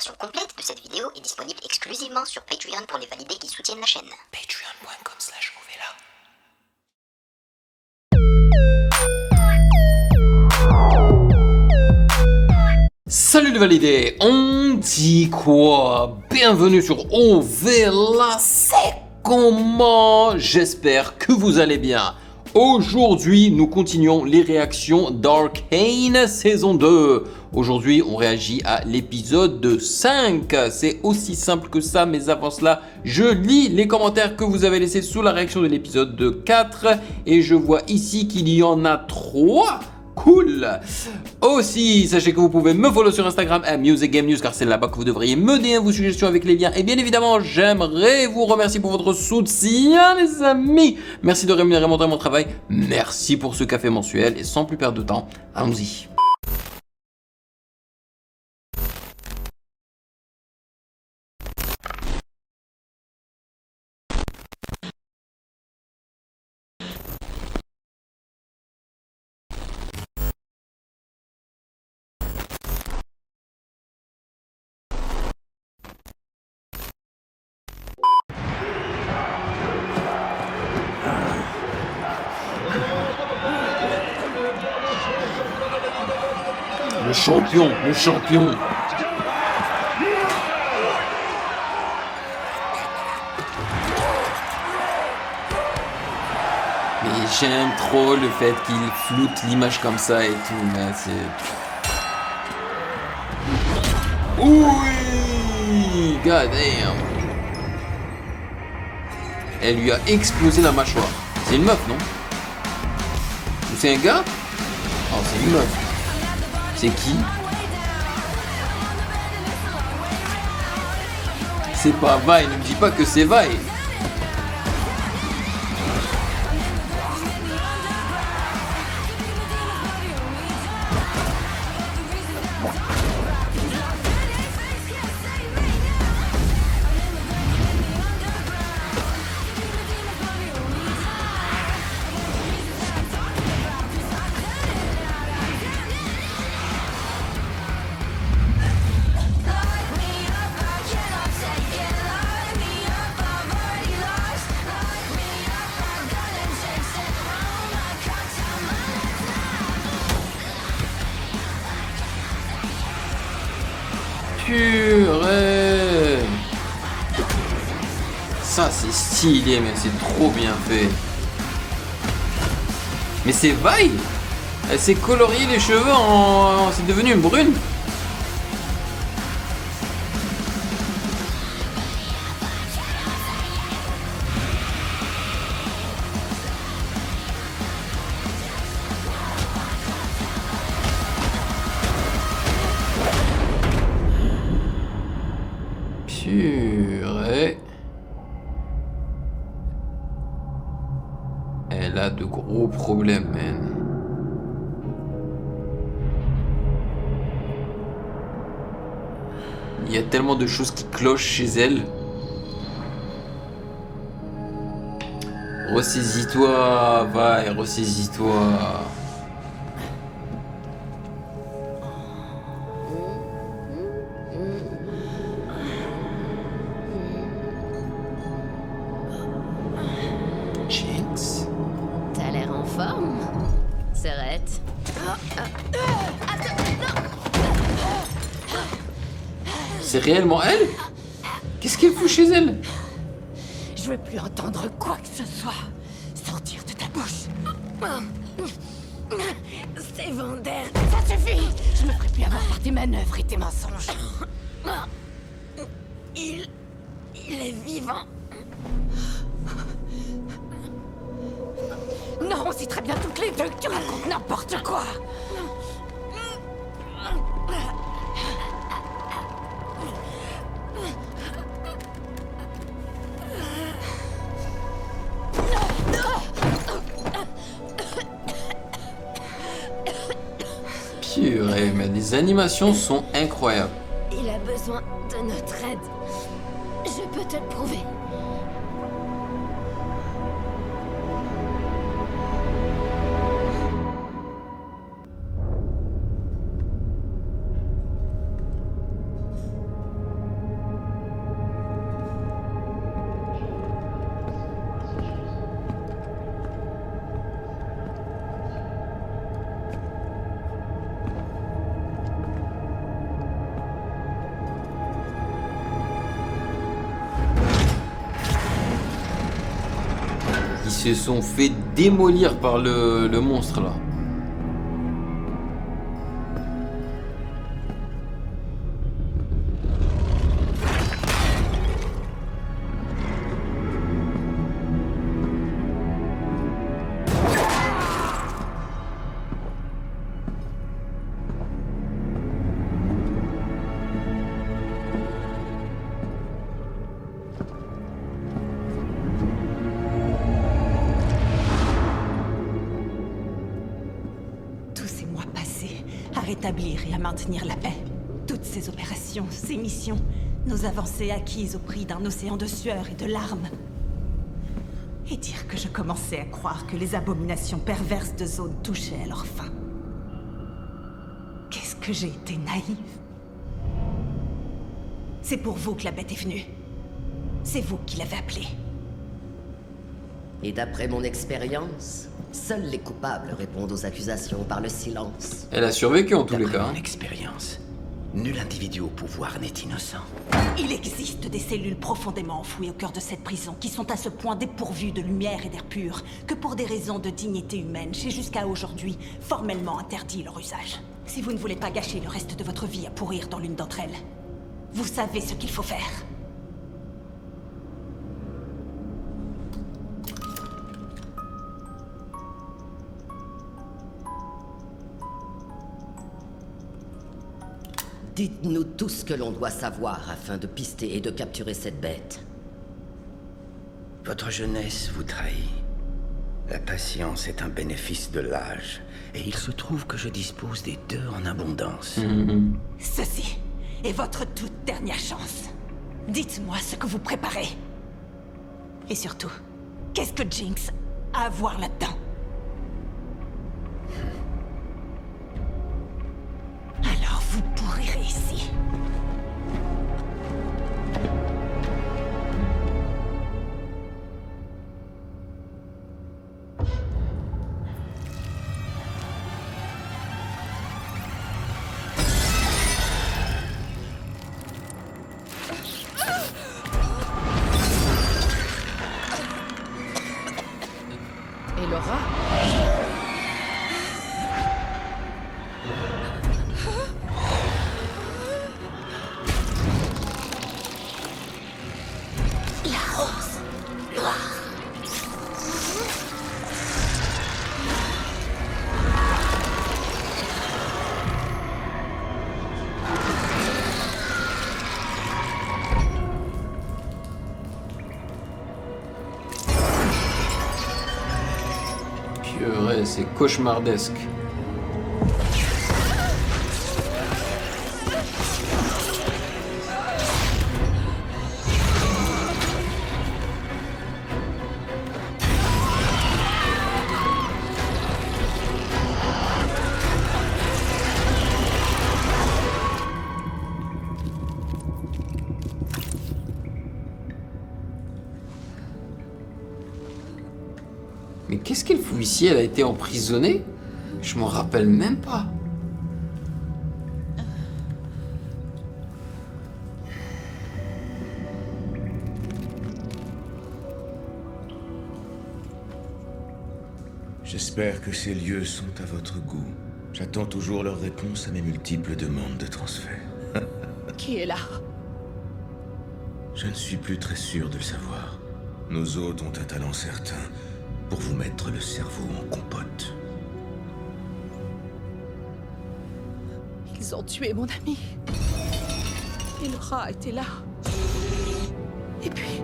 version complète de cette vidéo est disponible exclusivement sur Patreon pour les validés qui soutiennent la chaîne. Patreon.com/Ovela. Salut les validés, on dit quoi? Bienvenue sur Ovela, c'est comment? J'espère que vous allez bien. Aujourd'hui, nous continuons les réactions d'Arcane saison 2. Aujourd'hui, on réagit à l'épisode 5. C'est aussi simple que ça, mais avant cela, je lis les commentaires que vous avez laissés sous la réaction de l'épisode 4. Et je vois ici qu'il y en a 3. Cool. Aussi, sachez que vous pouvez me follow sur Instagram à MusicGameNews car c'est là-bas que vous devriez me dire vos suggestions avec les liens. Et bien évidemment, j'aimerais vous remercier pour votre soutien, les amis. Merci de rémunérer mon travail. Merci pour ce café mensuel. Et sans plus perdre de temps, allons-y. Le champion, le champion. Mais j'aime trop le fait qu'il floute l'image comme ça et tout, mais c'est... Oui, god damn. Elle lui a explosé la mâchoire. C'est une meuf, non? Ou c'est un gars? Oh, c'est une meuf. C'est qui? C'est pas Vi, ne me dis pas que c'est Vi. Purée. Ça c'est stylé, mais c'est trop bien fait. Mais c'est Vi. Elle s'est coloriée les cheveux en... C'est devenu une brune. Purée. Elle a de gros problèmes, man. Il y a tellement de choses qui clochent chez elle. Ressaisis-toi, va et ressaisis-toi. Jinx. T'as l'air en forme, Serette. C'est réellement elle? Qu'est-ce qu'elle fout chez elle? Je veux plus entendre quoi que ce soit sortir de ta bouche. C'est Vander, ça suffit. Je ne ferai plus avoir par tes manœuvres et tes mensonges. Il est vivant. Non, on sait très bien toutes les deux que tu racontes n'importe quoi. Purée, mais les animations sont incroyables. Il a besoin de notre aide. Je peux te le prouver. se sont fait démolir par le monstre là. Rétablir et à maintenir la paix. Toutes ces opérations, ces missions, nos avancées acquises au prix d'un océan de sueur et de larmes. Et dire que je commençais à croire que les abominations perverses de Zone touchaient à leur fin. Qu'est-ce que j'ai été naïve. C'est pour vous que la bête est venue. C'est vous qui l'avez appelée. Et d'après mon expérience, seuls les coupables répondent aux accusations par le silence. Elle a survécu en tous les D'après cas. mon expérience, nul individu au pouvoir n'est innocent. Il existe des cellules profondément enfouies au cœur de cette prison qui sont à ce point dépourvues de lumière et d'air pur que pour des raisons de dignité humaine, j'ai jusqu'à aujourd'hui formellement interdit leur usage. Si vous ne voulez pas gâcher le reste de votre vie à pourrir dans l'une d'entre elles, vous savez ce qu'il faut faire. Dites-nous tout ce que l'on doit savoir afin de pister et de capturer cette bête. Votre jeunesse vous trahit. La patience est un bénéfice de l'âge. Et il se trouve que je dispose des deux en abondance. Ceci est votre toute dernière chance. Dites-moi ce que vous préparez. Et surtout, qu'est-ce que Jinx a à voir là-dedans? Alors vous pourrirez ici. Et Laura? Purée, c'est cauchemardesque. Mais qu'est-ce qu'elle fout ici? Elle a été emprisonnée? Je m'en rappelle même pas. J'espère que ces lieux sont à votre goût. J'attends toujours leur réponse à mes multiples demandes de transfert. Qui est là? Je ne suis plus très sûr de le savoir. Nos hôtes ont un talent certain pour vous mettre le cerveau en compote. Ils ont tué mon ami. Et Laura était là. Et puis...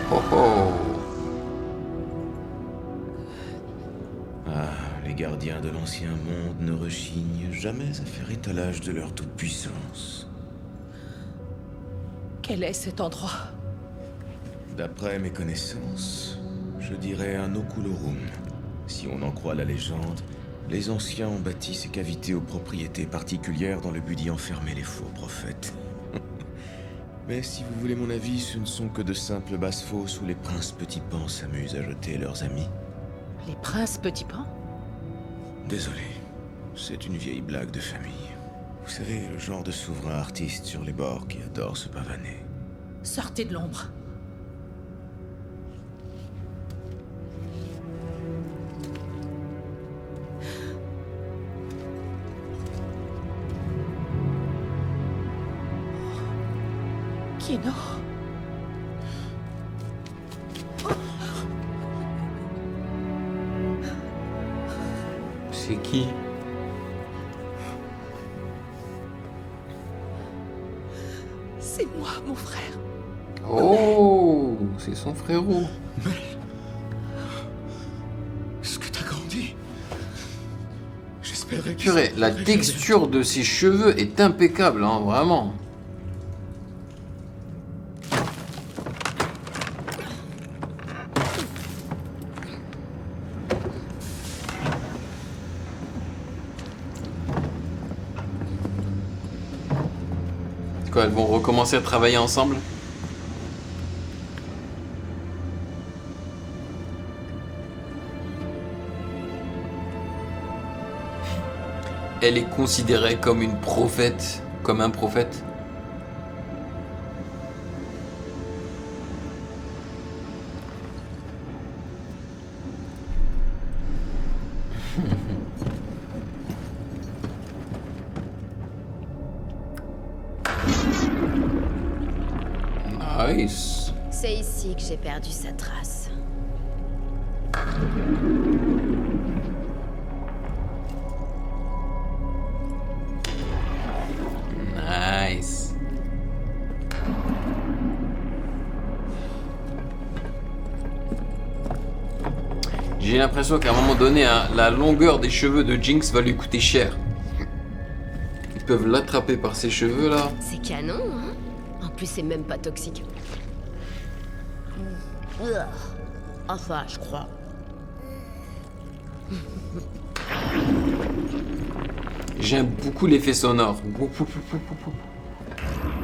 Oh oh. Ah, les gardiens de l'ancien monde ne rechignent jamais à faire étalage de leur toute-puissance. Quel est cet endroit? D'après mes connaissances, je dirais un oculorum. Si on en croit la légende, les anciens ont bâti ces cavités aux propriétés particulières dans le but d'y enfermer les faux prophètes. Mais si vous voulez mon avis, ce ne sont que de simples basses-fosses où les princes petits pans s'amusent à jeter leurs amis. Les princes petits pans? Désolé, c'est une vieille blague de famille. Vous savez, le genre de souverain artiste sur les bords qui adore se pavaner. Sortez de l'ombre. Kino. C'est qui? C'est moi, mon frère. Oh, c'est son frérot. Est-ce que t'as grandi? J'espérais que... Purée, la texture de ses cheveux est impeccable, hein, vraiment. Quoi, elles vont recommencer à travailler ensemble? Elle est considérée comme une prophète, comme un prophète. Nice. C'est ici que j'ai perdu sa trace. Nice. J'ai l'impression qu'à un moment donné, hein, la longueur des cheveux de Jinx va lui coûter cher. Ils peuvent l'attraper par ses cheveux là. C'est canon, hein? En plus, c'est même pas toxique. Enfin, je crois. J'aime beaucoup l'effet sonore.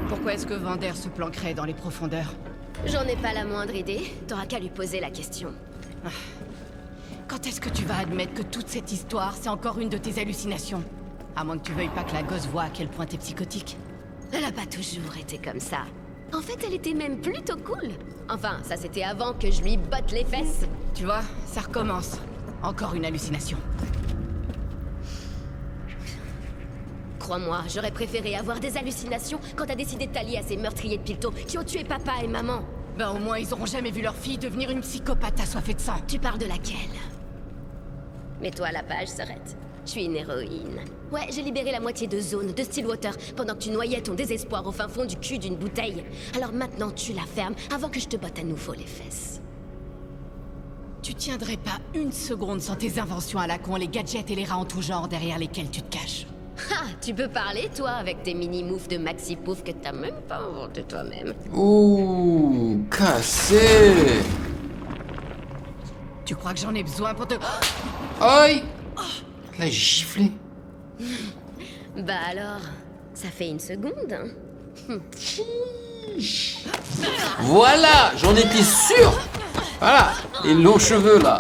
Pourquoi est-ce que Vander se planquerait dans les profondeurs? J'en ai pas la moindre idée. T'auras qu'à lui poser la question. Quand est-ce que tu vas admettre que toute cette histoire, c'est encore une de tes hallucinations? À moins que tu veuilles pas que la gosse voie à quel point t'es psychotique. Elle a pas toujours été comme ça. En fait, elle était même plutôt cool. Enfin, ça c'était avant que je lui botte les fesses. Tu vois, ça recommence. Encore une hallucination. Crois-moi, j'aurais préféré avoir des hallucinations quand t'as décidé de t'allier à ces meurtriers de Pilto qui ont tué papa et maman. Ben au moins, ils auront jamais vu leur fille devenir une psychopathe assoiffée de sang. Tu parles de laquelle? Mets-toi à la page, Sorette. Je suis une héroïne. Ouais, j'ai libéré la moitié de zone de Stillwater pendant que tu noyais ton désespoir au fin fond du cul d'une bouteille. Alors maintenant, tu la fermes avant que je te botte à nouveau les fesses. Tu tiendrais pas une seconde sans tes inventions à la con, les gadgets et les rats en tout genre derrière lesquels tu te caches. Ah, tu peux parler, toi, avec tes mini-moves de Maxi Pouf que t'as même pas inventé toi-même. Ouh, cassé. Tu crois que j'en ai besoin pour te... Aïe. Elle a giflé. Bah alors, ça fait une seconde, hein? Voilà, j'en étais sûr. Voilà, les longs cheveux là.